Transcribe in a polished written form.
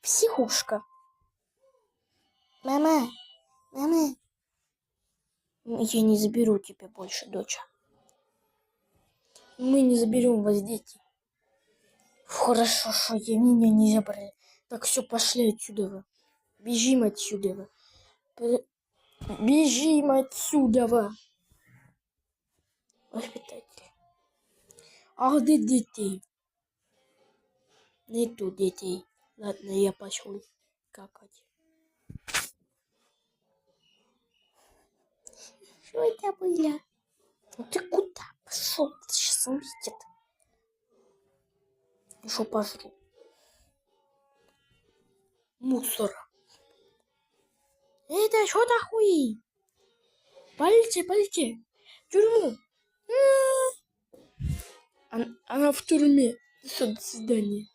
Психушка. Мама, мама. Я не заберу тебя больше, доча. Мы не заберем вас, дети. Хорошо, что меня не забрали. Так, все, пошли отсюда. Бежим отсюда. Бежим отсюда. Воспитатель. А где детей? Нету детей. Ладно, я пошел какать. Что это было? Ну ты куда пошел? Ты сейчас увидит. Еще пожру. Мусор. Это что такое? Пальцы. В тюрьму. Она в тюрьме. Все, до свидания.